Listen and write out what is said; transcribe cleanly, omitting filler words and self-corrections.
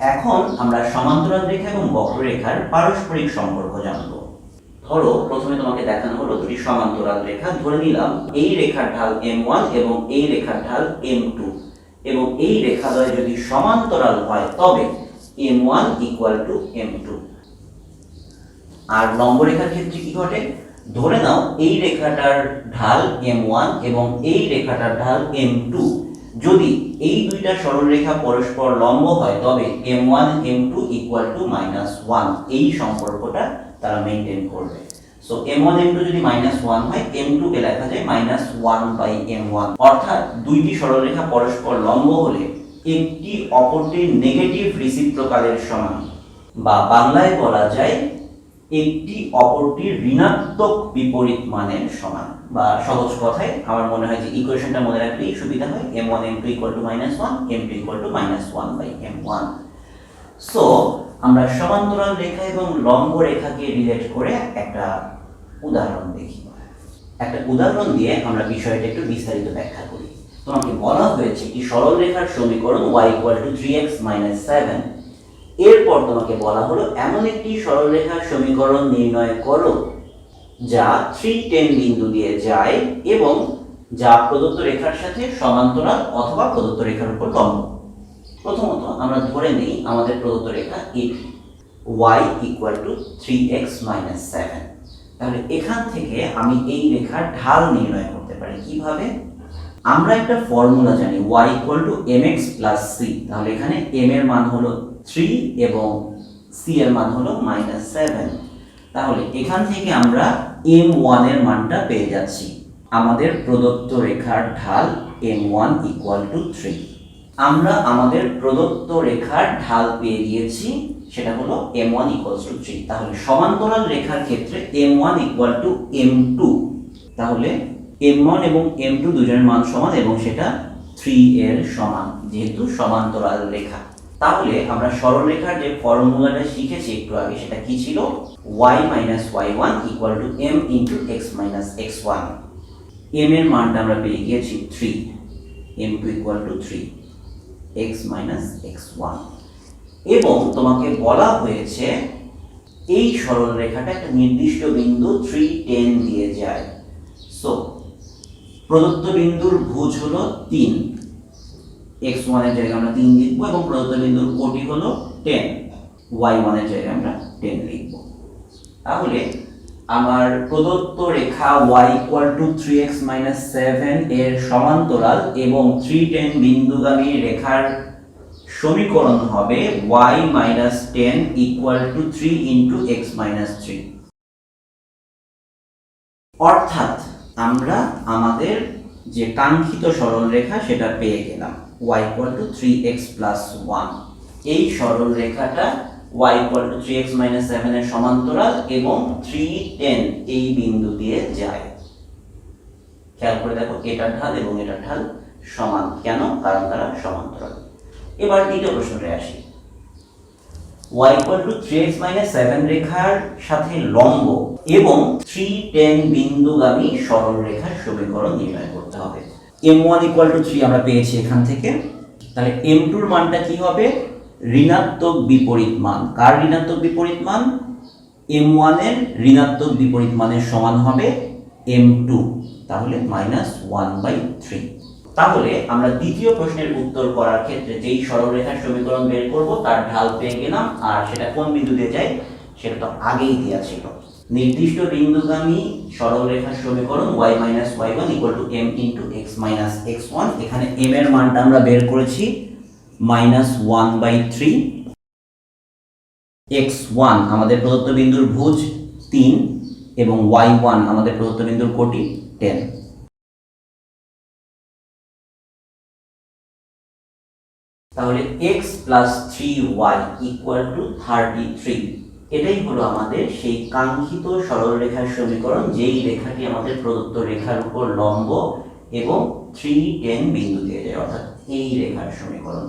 এখন আমরা সমান্তরাল রেখা এবং বক্ররেখার পারস্পরিক সম্পর্ক জানব। ধরো প্রথমে তোমাকে দেখানো হলো দুটি সমান্তরাল রেখা, ধরে নিলাম এই রেখার ঢাল m1 এবং এই রেখার ঢাল m2, এবং এই রেখাদ্বয় যদি সমান্তরাল হয় তবে m1 = m2। আর লম্ব রেখার ক্ষেত্রে কি ঘটে? ধরে নাও এই রেখাটার ঢাল m1 এবং এই রেখাটার ঢাল m2, যদি এই দুইটা সরলরেখা পরস্পর লম্ব হয় তবে m1 m2 = -1, এই সম্পর্কটা তারা মেইনটেইন করবে। সো m1 m2 যদি -1 হয়, m2 কে লেখা যায় -1/m1, অর্থাৎ দুইটি সরলরেখা পরস্পর লম্ব হলে একটি অপরটির নেগেটিভ রেসিপ্রোকালের সমান, বা বাংলায় বলা যায় একটি অপরটির ঋণাত্মক বিপরীত মানের সমান। বা সহজ কথায় আমার মনে হয় যে ইকুয়েশনটা মনে রাখলেই সুবিধা হয়, m1 m2 = -1, m2 = -1/m1। So আমরা সমান্তরাল রেখা এবং লম্ব রেখাকে রিলেট করে একটা উদাহরণ দেখি। একটা উদাহরণ দিয়ে আমরা বিষয়টা একটু বিস্তারিত ব্যাখ্যা করি। তোমাকে বলা হয়েছে একটি সরল রেখার সমীকরণ y = 3x - 7, এরপর তোমাকে বলা হলো এমন একটি সরলরেখার সমীকরণ নির্ণয় করো যা 3, 10 বিন্দু দিয়ে যায় এবং যা প্রদত্ত রেখার সাথে সমান্তরাল অথবা প্রদত্ত রেখার উপর লম্ব। প্রথমত আমরা ধরে নেই আমাদের প্রদত্ত রেখা এটি y = 3x - 7। তাহলে এখান থেকে আমি এই রেখার ঢাল নির্ণয় করতে পারি কিভাবে? আমরা একটা ফর্মুলা জানি, y = mx + c। তাহলে এখানে m এর মান হলো 3 এবং c এর মান হলো -7। তাহলে এখান থেকে আমরা m1 এর মানটা পেয়ে যাচ্ছি। আমাদের প্রদত্ত রেখার ঢাল m1 = 3। আমরা আমাদের প্রদত্ত রেখার ঢাল পেয়ে গিয়েছি, সেটা হলো m1 = 3। তাহলে সমান্তরাল রেখার ক্ষেত্রে m1 = m2। তাহলে m1 এবং m2 দুজনের মান সমান এবং সেটা 3 এর সমান, যেহেতু সমান্তরাল রেখা। তাহলে আমরা সরলরেখার যে ফর্মুলাটা শিখেছি একটু আগে, সেটা কি ছিল? y - y1 = m × x - x1। m এর মানটা আমরা পেয়ে গিয়েছি 3, m2 = 3, x - x1। এবং তোমাকে বলা হয়েছে এই সরলরেখাটা একটা নির্দিষ্ট বিন্দু 3, 10 দিয়ে যায়। সো প্রদত্ত বিন্দুর ভুজ হলো 3, x1 এর জায়গায় আমরা 3 লিখব, এবং প্রদত্ত বিন্দুর কোটি হলো 10, y1 এর জায়গায় আমরা 10 লিখব। তাহলে আমার প্রদত্ত রেখা y = 3x - 7 এর সমান্তরাল এবং 3, 10 বিন্দুগামী রেখার সমীকরণ হবে y - 10 = 3 × x - 3। অর্থাৎ আমরা আমাদের যে কাঙ্ক্ষিত সরলরেখা সেটা পেয়ে গেলাম, y = 3x + 1। এই সরলরেখাটা y = 3x - 7 এর সমান্তরাল এবং 3, 10 এই বিন্দু দিয়ে যায়। খেয়াল করে দেখো, এটার ঢাল এবং এটার ঢাল সমান। কেন? কারণ তারা সমান্তরাল। এবার দ্বিতীয় প্রশ্নটা আসি। y = 3x - 7 রেখার সাথে লম্ব এবং 3, 10 বিন্দুগামী সরলরেখার সমীকরণ নির্ণয় করতে হবে। m1 = 3 আমরা পেয়েছি এখান থেকে। তাহলে m2 এর মানটা কি হবে? ঋণাত্মক বিপরীত মান। কার ঋণাত্মক বিপরীত মান? m1 এর ঋণাত্মক বিপরীত মানের সমান হবে m2, তাহলে -1/3। তাহলে আমরা দ্বিতীয় প্রশ্নের উত্তর করার ক্ষেত্রে যেই সরলরেখার সমীকরণ বের করব তার ঢাল পেয়ে গেলাম, আর সেটা কোন বিন্দু দিয়ে যায় সেটা তো আগেই দেওয়া ছিল। নির্দিষ্ট বিন্দুগামী সরলরেখার সমীকরণ y - y1 = m × x - x1। এখানে m এর মানটা আমরা বের করেছি -1/3, x1 আমাদের প্রদত্ত বিন্দুর ভুজ 3 এবং y1 আমাদের প্রদত্ত বিন্দুর কোটি 10। তাহলে x + 3y = 33। এটাই হলো আমাদের সেই কাঙ্ক্ষিত সরলরেখার সমীকরণ, যেই রেখাটি আমাদের প্রদত্ত রেখার উপর লম্ব এবং 3, 10 বিন্দু দিয়ে যায়, অর্থাৎ এই রেখার সমীকরণ।